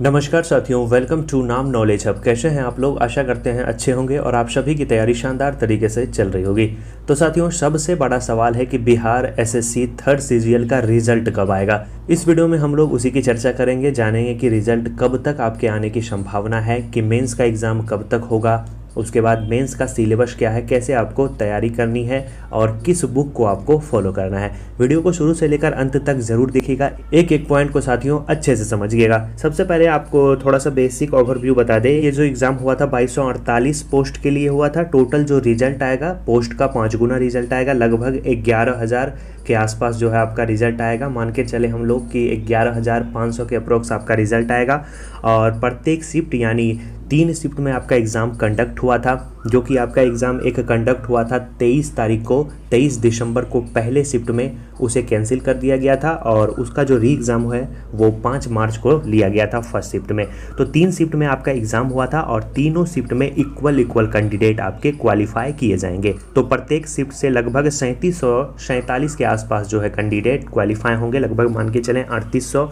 नमस्कार साथियों, welcome to नाम नॉलेज हब। कैसे हैं आप लोग? आशा करते हैं अच्छे होंगे और आप सभी की तैयारी शानदार तरीके से चल रही होगी। तो साथियों, सबसे बड़ा सवाल है कि बिहार एसएससी थर्ड सीजीएल का रिजल्ट कब आएगा। इस वीडियो में हम लोग उसी की चर्चा करेंगे, जानेंगे कि रिजल्ट कब तक आपके आने की संभावना है, कि मेंस का एग्ज़ाम कब तक होगा, उसके बाद मेंस का सिलेबस क्या है, कैसे आपको तैयारी करनी है और किस बुक को आपको फॉलो करना है। वीडियो को शुरू से लेकर अंत तक जरूर देखिएगा, एक एक पॉइंट को साथियों अच्छे से समझिएगा। सबसे पहले आपको थोड़ा सा बेसिक ओवरव्यू बता दें। ये जो एग्जाम हुआ था 2248 पोस्ट के लिए हुआ था। टोटल जो रिजल्ट आएगा पोस्ट का 5 गुना रिजल्ट आएगा, लगभग 11,000 के आसपास जो है आपका रिजल्ट आएगा। मान के चले हम लोग कि 11,500 के अप्रोक्स आपका रिजल्ट आएगा। और प्रत्येक शिफ्ट यानी 3 शिफ्ट में आपका एग्ज़ाम कंडक्ट हुआ था, जो कि आपका एग्ज़ाम एक कंडक्ट हुआ था 23 तारीख को। 23 दिसंबर को पहले शिफ्ट में उसे कैंसिल कर दिया गया था और उसका जो री एग्ज़ाम है वो 5 मार्च को लिया गया था फर्स्ट शिफ्ट में। तो 3 शिफ्ट में आपका एग्ज़ाम हुआ था और तीनों शिफ्ट में इक्वल कैंडिडेट आपके क्वालिफाई किए जाएंगे। तो प्रत्येक शिफ्ट से लगभग 3747 के आसपास जो है कैंडिडेट क्वालिफाई होंगे, लगभग मान के चलें 3800।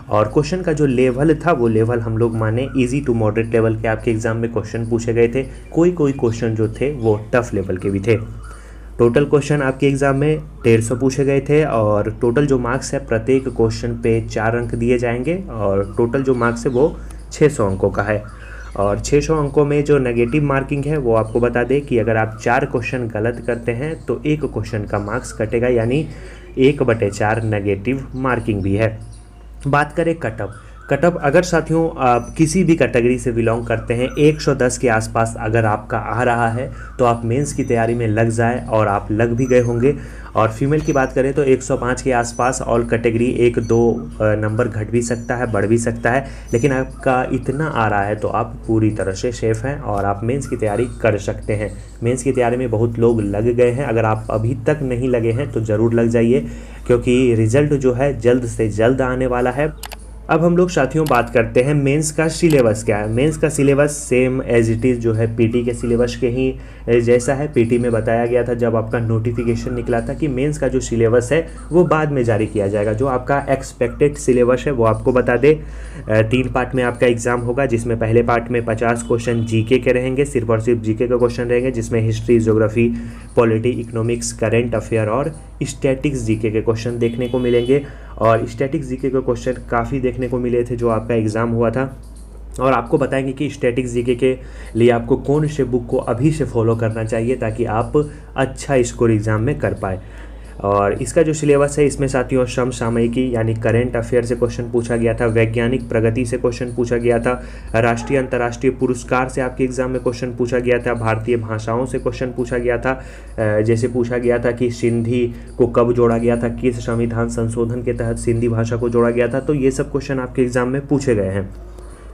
और क्वेश्चन का जो लेवल था वो लेवल हम लोग माने इजी टू मॉडरेट लेवल के आपके एग्जाम में क्वेश्चन पूछे गए थे। कोई क्वेश्चन जो थे वो टफ लेवल के भी थे। टोटल क्वेश्चन आपके एग्ज़ाम में 150 पूछे गए थे और टोटल जो मार्क्स है प्रत्येक क्वेश्चन पे 4 अंक दिए जाएंगे और टोटल जो मार्क्स है वो 600 अंकों का है। और 600 अंकों में जो नेगेटिव मार्किंग है वो आपको बता दें कि अगर आप 4 क्वेश्चन गलत करते हैं तो 1 क्वेश्चन का मार्क्स कटेगा, यानी 1/4 नेगेटिव मार्किंग भी है। बात करें कटअप, अगर साथियों आप किसी भी कैटेगरी से बिलोंग करते हैं, 110 के आसपास अगर आपका आ रहा है तो आप मेंस की तैयारी में लग जाए और आप लग भी गए होंगे। और फीमेल की बात करें तो 105 के आसपास ऑल कैटेगरी 1-2 नंबर घट भी सकता है, बढ़ भी सकता है, लेकिन आपका इतना आ रहा है तो आप पूरी तरह से सेफ हैं और आप मेंस की तैयारी कर सकते हैं। मेंस की तैयारी में बहुत लोग लग गए हैं, अगर आप अभी तक नहीं लगे हैं तो ज़रूर लग जाइए, क्योंकि रिज़ल्ट जो है जल्द से जल्द आने वाला है। अब हम लोग साथियों बात करते हैं मेंस का सिलेबस क्या है। मेंस का syllabus same as it is जो है पीटी के सिलेबस के ही जैसा है। पीटी में बताया गया था जब आपका नोटिफिकेशन निकला था कि मेंस का जो सिलेबस है वो बाद में जारी किया जाएगा। जो आपका एक्सपेक्टेड सिलेबस है वो आपको बता दे। 3 पार्ट में आपका एग्जाम होगा, जिसमें पहले पार्ट में 50 क्वेश्चन जीके के रहेंगे, सिर्फ और सिर्फ जीके के क्वेश्चन रहेंगे, जिसमें history, geography, polity, economics, current affair और स्टैटिक्स जीके के क्वेश्चन देखने को मिलेंगे। और स्टैटिक्स जीके के क्वेश्चन काफ़ी देखने को मिले थे जो आपका एग्ज़ाम हुआ था। और आपको बताएंगे कि स्टैटिक्स जीके के लिए आपको कौन से बुक को अभी से फॉलो करना चाहिए ताकि आप अच्छा स्कोर एग्ज़ाम में कर पाए। और इसका जो सिलेबस है इसमें साथियों समसामयिकी यानी करेंट अफेयर से क्वेश्चन पूछा गया था, वैज्ञानिक प्रगति से क्वेश्चन पूछा गया था, राष्ट्रीय अंतर्राष्ट्रीय पुरस्कार से आपके एग्जाम में क्वेश्चन पूछा गया था, भारतीय भाषाओं से क्वेश्चन पूछा गया था। जैसे पूछा गया था कि सिंधी को कब जोड़ा गया था, किस संविधान संशोधन के तहत सिंधी भाषा को जोड़ा गया था। तो ये सब क्वेश्चन आपके एग्जाम में पूछे गए हैं।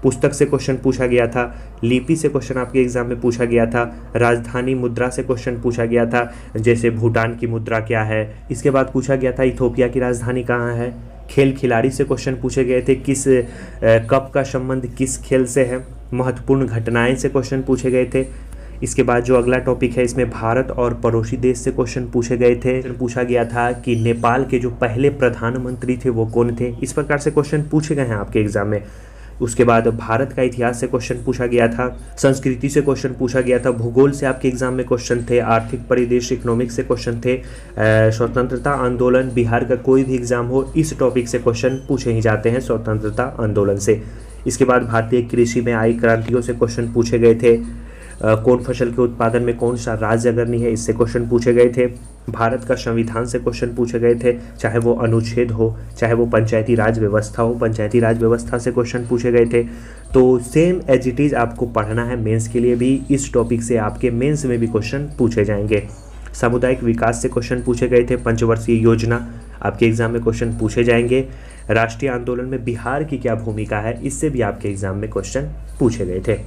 पुस्तक से क्वेश्चन पूछा गया था, लिपि से क्वेश्चन आपके एग्जाम में पूछा गया था, राजधानी मुद्रा से क्वेश्चन पूछा गया था, जैसे भूटान की मुद्रा क्या है। इसके बाद पूछा गया था इथोपिया की राजधानी कहाँ है। खेल खिलाड़ी से क्वेश्चन पूछे गए थे, किस कप का संबंध किस खेल से है। महत्वपूर्ण घटनाएं से क्वेश्चन पूछे गए थे। इसके बाद जो अगला टॉपिक है इसमें भारत और पड़ोसी देश से क्वेश्चन पूछे गए थे। पूछा गया था कि नेपाल के जो पहले प्रधानमंत्री थे वो कौन थे। इस प्रकार से क्वेश्चन पूछे गए हैं आपके एग्जाम में। उसके बाद भारत का इतिहास से क्वेश्चन पूछा गया था, संस्कृति से क्वेश्चन पूछा गया था, भूगोल से आपके एग्जाम में क्वेश्चन थे, आर्थिक परिदृश्य इकोनॉमिक्स से क्वेश्चन थे, स्वतंत्रता आंदोलन, बिहार का कोई भी एग्जाम हो इस टॉपिक से क्वेश्चन पूछे ही जाते हैं स्वतंत्रता आंदोलन से। इसके बाद भारतीय कृषि में आई क्रांतियों से क्वेश्चन पूछे गए थे। कौन फसल के उत्पादन में कौन सा राज्य अग्रणी है, इससे क्वेश्चन पूछे गए थे। भारत का संविधान से क्वेश्चन पूछे गए थे, चाहे वो अनुच्छेद हो, चाहे वो पंचायती राज व्यवस्था हो, पंचायती राज व्यवस्था से क्वेश्चन पूछे गए थे। तो सेम एज इट इज़ आपको पढ़ना है मेंस के लिए भी। इस टॉपिक से आपके मेंस में भी क्वेश्चन पूछे जाएंगे। सामुदायिक विकास से क्वेश्चन पूछे गए थे, पंचवर्षीय योजना आपके एग्जाम में क्वेश्चन पूछे जाएंगे। राष्ट्रीय आंदोलन में बिहार की क्या भूमिका है, इससे भी आपके एग्जाम में क्वेश्चन पूछे गए थे।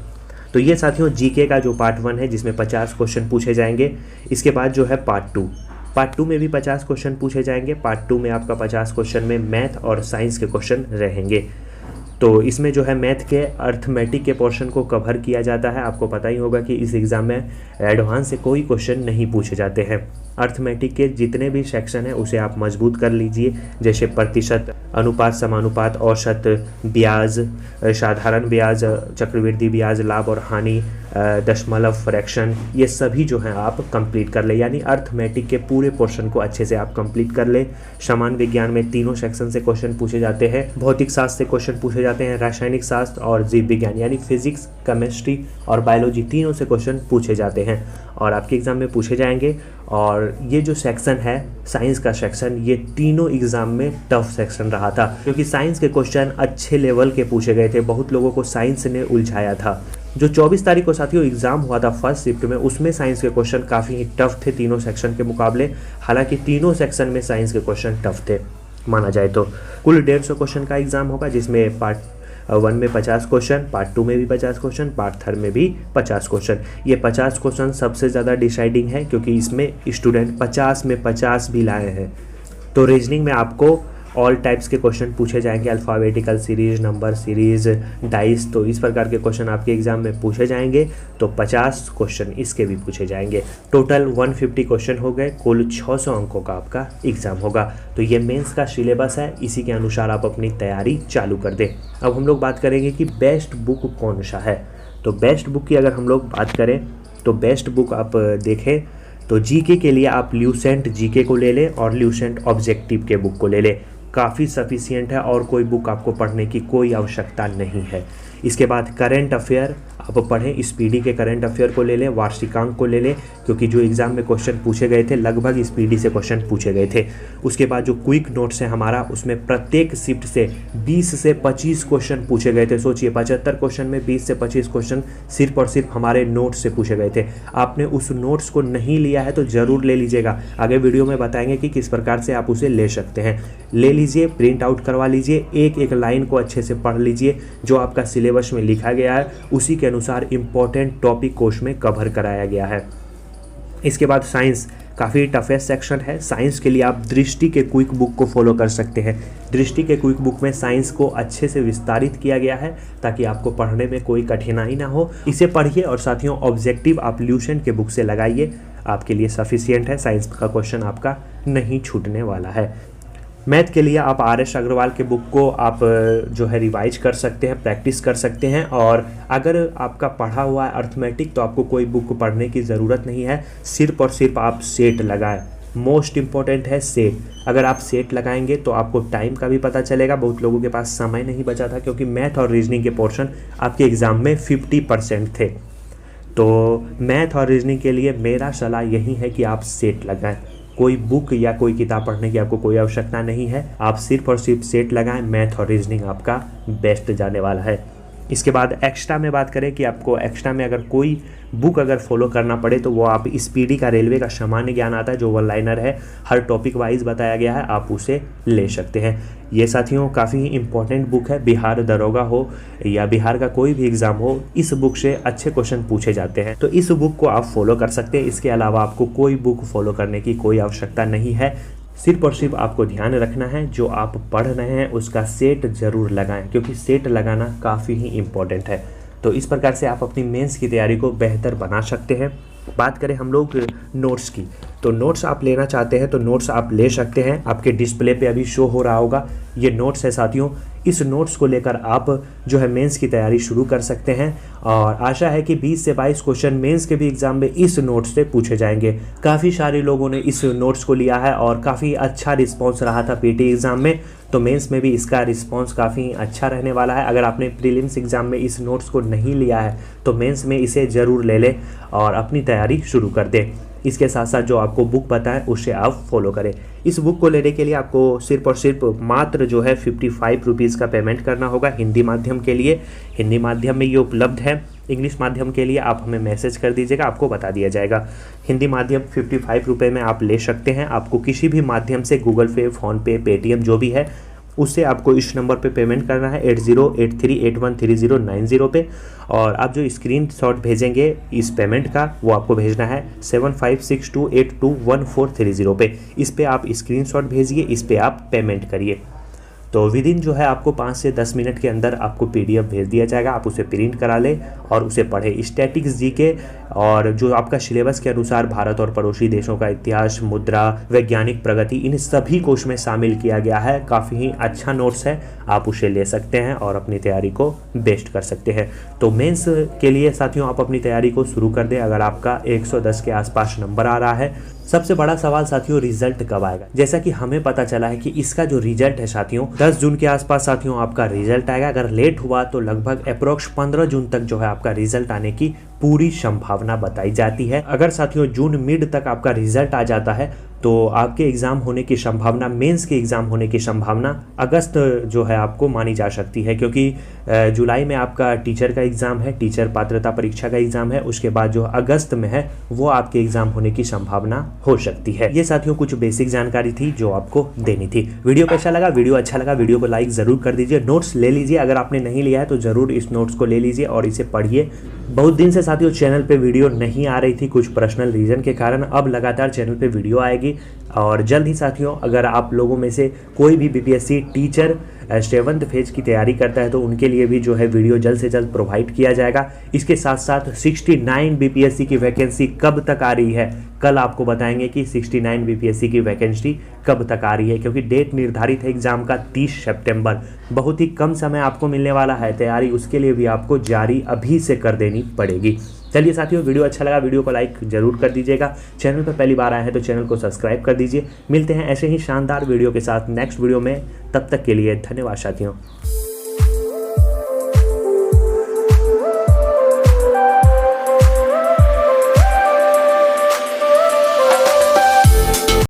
तो ये साथियों जीके का जो पार्ट 1 है जिसमें 50 क्वेश्चन पूछे जाएंगे। इसके बाद जो है पार्ट 2 में भी 50 क्वेश्चन पूछे जाएंगे। पार्ट 2 में आपका 50 क्वेश्चन में मैथ और साइंस के क्वेश्चन रहेंगे। तो इसमें जो है मैथ के अर्थमेटिक के पोर्शन को कवर किया जाता है। आपको पता ही होगा कि इस एग्ज़ाम में एडवांस से कोई क्वेश्चन नहीं पूछे जाते हैं। अर्थमेटिक के जितने भी सेक्शन हैं उसे आप मजबूत कर लीजिए, जैसे प्रतिशत, अनुपात, समानुपात, औसत, ब्याज, साधारण ब्याज, चक्रवृद्धि ब्याज, लाभ और हानि, दशमलव, फ्रैक्शन, ये सभी जो हैं आप कंप्लीट कर ले। यानी अर्थमेटिक के पूरे पोर्शन को अच्छे से आप कंप्लीट कर ले। सामान्य विज्ञान में तीनों सेक्शन से क्वेश्चन पूछे जाते हैं। भौतिक शास्त्र से क्वेश्चन पूछे जाते हैं। रासायनिक शास्त्र और जीव विज्ञान यानी फिजिक्स, केमिस्ट्री और बायोलॉजी तीनों से क्वेश्चन पूछे जाते हैं और आपके एग्ज़ाम में पूछे जाएंगे। और ये जो सेक्शन है साइंस का सेक्शन, ये तीनों एग्ज़ाम में टफ सेक्शन रहा था, क्योंकि साइंस के क्वेश्चन अच्छे लेवल के पूछे गए थे। बहुत लोगों को साइंस ने उलझाया था। जो 24 तारीख को साथियों एग्ज़ाम हुआ था फर्स्ट शिफ्ट में, उसमें साइंस के क्वेश्चन काफ़ी टफ थे तीनों सेक्शन के मुकाबले। हालांकि तीनों सेक्शन में साइंस के क्वेश्चन टफ थे माना जाए तो। कुल 150 क्वेश्चन का एग्ज़ाम होगा, जिसमें पार्ट 1 में 50 क्वेश्चन, पार्ट 2 में भी 50 क्वेश्चन, पार्ट 3 में भी 50 क्वेश्चन। ये 50 क्वेश्चन सबसे ज़्यादा डिसाइडिंग है, क्योंकि इसमें स्टूडेंट 50 में 50 भी लाए हैं। तो रीजनिंग में आपको ऑल टाइप्स के क्वेश्चन पूछे जाएंगे, alphabetical series, number series, dice, तो इस प्रकार के क्वेश्चन आपके एग्ज़ाम में पूछे जाएंगे। तो 50 क्वेश्चन इसके भी पूछे जाएंगे। टोटल 150 क्वेश्चन हो गए। कुल 600 अंकों का आपका एग्ज़ाम होगा। तो ये मेंस का सिलेबस है, इसी के अनुसार आप अपनी तैयारी चालू कर दें। अब हम लोग बात करेंगे कि बेस्ट बुक कौन सा है। तो बेस्ट बुक की अगर हम लोग बात करें तो बेस्ट बुक आप देखें तो जीके के लिए आप ल्यूसेंट जीके को ले लें और ल्यूसेंट ऑब्जेक्टिव के बुक को ले लें। काफ़ी सफिशिएंट है और कोई बुक आपको पढ़ने की कोई आवश्यकता नहीं है। इसके बाद करेंट अफेयर आप पढ़ें, स्पीडी के करंट अफेयर को ले लें, वार्षिकांक को ले लें, क्योंकि जो एग्ज़ाम में क्वेश्चन पूछे गए थे लगभग स्पीडी से क्वेश्चन पूछे गए थे। उसके बाद जो क्विक नोट्स है हमारा, उसमें प्रत्येक शिफ्ट से 20 से 25 क्वेश्चन पूछे गए थे। सोचिए 75 क्वेश्चन में 20 से 25 क्वेश्चन सिर्फ और सिर्फ हमारे नोट्स से पूछे गए थे। आपने उस नोट्स को नहीं लिया है तो ज़रूर ले लीजिएगा। आगे वीडियो में बताएंगे कि किस प्रकार से आप उसे ले सकते हैं। ले लीजिए, प्रिंट आउट करवा लीजिए, एक एक लाइन को अच्छे से पढ़ लीजिए। जो आपका सिलेबस में लिखा गया है उसी के अनुसार इम्पोर्टेंट टॉपिक कोर्स में कवर कराया गया है। इसके बाद साइंस काफ़ी टफेस्ट सेक्शन है। साइंस के लिए आप दृष्टि के क्विक बुक को फॉलो कर सकते हैं। दृष्टि के क्विक बुक में साइंस को अच्छे से विस्तारित किया गया है ताकि आपको पढ़ने में कोई कठिनाई ना हो। इसे पढ़िए और साथियों ऑब्जेक्टिव आप ल्यूसेंट के बुक से लगाइए, आपके लिए सफिशिएंट है। साइंस का क्वेश्चन आपका नहीं छूटने वाला है। मैथ के लिए आप RS अग्रवाल के बुक को आप जो है रिवाइज कर सकते हैं, प्रैक्टिस कर सकते हैं। और अगर आपका पढ़ा हुआ है अर्थमेटिक तो आपको कोई बुक पढ़ने की ज़रूरत नहीं है, सिर्फ और सिर्फ आप सेट लगाएं। मोस्ट इम्पॉर्टेंट है सेट। अगर आप सेट लगाएंगे तो आपको टाइम का भी पता चलेगा। बहुत लोगों के पास समय नहीं बचा था क्योंकि मैथ और रीजनिंग के पोर्शन आपके एग्ज़ाम में 50% थे। तो मैथ और रीजनिंग के लिए मेरा सलाह यही है कि आप सेट लगाएं। कोई बुक या कोई किताब पढ़ने की आपको कोई आवश्यकता नहीं है, आप सिर्फ और सिर्फ सेट लगाएं। मैथ और रीजनिंग आपका बेस्ट जाने वाला है। इसके बाद एक्स्ट्रा में बात करें कि आपको एक्स्ट्रा में अगर कोई बुक अगर फॉलो करना पड़े तो वो आप स्पीडी का रेलवे का सामान्य ज्ञान आता है जो वन लाइनर है, हर टॉपिक वाइज बताया गया है, आप उसे ले सकते हैं। ये साथियों काफ़ी इंपॉर्टेंट बुक है। बिहार दरोगा हो या बिहार का कोई भी एग्ज़ाम हो, इस बुक से अच्छे क्वेश्चन पूछे जाते हैं। तो इस बुक को आप फॉलो कर सकते हैं। इसके अलावा आपको कोई बुक फॉलो करने की कोई आवश्यकता नहीं है। सिर्फ और सिर्फ आपको ध्यान रखना है जो आप पढ़ रहे हैं उसका सेट ज़रूर लगाएं, क्योंकि सेट लगाना काफ़ी ही इम्पोर्टेंट है। तो इस प्रकार से आप अपनी मेंस की तैयारी को बेहतर बना सकते हैं। बात करें हम लोग नोट्स की, तो नोट्स आप लेना चाहते हैं तो नोट्स आप ले सकते हैं। आपके डिस्प्ले पे अभी शो हो रहा होगा, ये नोट्स है साथियों। इस नोट्स को लेकर आप जो है मेंस की तैयारी शुरू कर सकते हैं और आशा है कि 20 से 22 क्वेश्चन मेंस के भी एग्जाम में इस नोट्स से पूछे जाएंगे। काफ़ी सारे लोगों ने इस नोट्स को लिया है और काफ़ी अच्छा रिस्पॉन्स रहा था पीटी एग्ज़ाम में, तो मेंस में भी इसका रिस्पॉन्स काफ़ी अच्छा रहने वाला है। अगर आपने प्रीलिम्स एग्ज़ाम में इस नोट्स को नहीं लिया है तो मेंस में इसे ज़रूर ले लें और अपनी तैयारी शुरू कर दें। इसके साथ साथ जो आपको बुक पता है उसे आप फॉलो करें। इस बुक को लेने के लिए आपको सिर्फ और सिर्फ मात्र जो है 55 रुपीज़ का पेमेंट करना होगा हिंदी माध्यम के लिए। हिंदी माध्यम में ये उपलब्ध है। इंग्लिश माध्यम के लिए आप हमें मैसेज कर दीजिएगा, आपको बता दिया जाएगा। हिंदी माध्यम 55 रुपये में आप ले सकते हैं। आपको किसी भी माध्यम से गूगल पे, फ़ोनपे, पेटीएम जो भी है उससे आपको इस नंबर पे पेमेंट करना है 8083813090 पे। और आप जो स्क्रीनशॉट भेजेंगे इस पेमेंट का वो आपको भेजना है 7562821430 पे। इस पे आप स्क्रीनशॉट भेजिए, इस पे आप पेमेंट करिए। तो विद इन जो है आपको 5 से 10 मिनट के अंदर आपको PDF भेज दिया जाएगा, आप उसे प्रिंट करा ले और उसे पढ़े। स्टैटिक्स जीके और जो आपका सिलेबस के अनुसार भारत और पड़ोसी देशों का इतिहास, मुद्रा, वैज्ञानिक प्रगति, इन सभी को उसमें शामिल किया गया है। काफ़ी ही अच्छा नोट्स है, आप उसे ले सकते हैं और अपनी तैयारी को बेस्ट कर सकते हैं। तो मेंस के लिए साथियों आप अपनी तैयारी को शुरू कर दें अगर आपका 110 के आसपास नंबर आ रहा है। सबसे बड़ा सवाल साथियों रिजल्ट कब आएगा। जैसा कि हमें पता चला है कि इसका जो रिजल्ट है साथियों 10 जून के आसपास साथियों आपका रिजल्ट आएगा। अगर लेट हुआ तो लगभग अप्रोक्स 15 जून तक जो है आपका रिजल्ट आने की पूरी संभावना बताई जाती है। अगर साथियों जून मिड तक आपका रिजल्ट आ जाता है तो आपके एग्जाम होने की संभावना, मेंस के एग्जाम होने की संभावना अगस्त जो है आपको मानी जा सकती है, क्योंकि जुलाई में आपका टीचर का एग्जाम है, टीचर पात्रता परीक्षा का एग्जाम है, उसके बाद जो अगस्त में है वो आपके एग्जाम होने की संभावना हो सकती है। ये साथियों कुछ बेसिक जानकारी थी जो आपको देनी थी। वीडियो कैसा लगा? वीडियो अच्छा लगा वीडियो को लाइक जरूर कर दीजिए। नोट्स ले लीजिए, अगर आपने नहीं लिया है तो जरूर इस नोट्स को ले लीजिए और इसे पढ़िए। बहुत दिन से साथियों चैनल पे वीडियो नहीं आ रही थी कुछ पर्सनल रीजन के कारण, अब लगातार चैनल पे वीडियो आएगी और जल्द ही साथियों अगर आप लोगों में से कोई भी BPSC टीचर 7th फेज की तैयारी करता है तो उनके लिए भी जो है वीडियो जल्द से जल्द प्रोवाइड किया जाएगा। इसके साथ साथ 69 BPSC की वैकेंसी कब तक आ रही है, कल आपको बताएंगे कि 69 BPSC की वैकेंसी कब तक आ रही है, क्योंकि डेट निर्धारित है एग्जाम का 30 सितंबर। बहुत ही कम समय आपको मिलने वाला है, तैयारी उसके लिए भी आपको जारी अभी से कर देनी पड़ेगी। चलिए साथियों वीडियो अच्छा लगा वीडियो को लाइक जरूर कर दीजिएगा। चैनल पर पहली बार आए हैं तो चैनल को सब्सक्राइब कर दीजिए। मिलते हैं ऐसे ही शानदार वीडियो के साथ नेक्स्ट वीडियो में, तब तक के लिए धन्यवाद साथियों।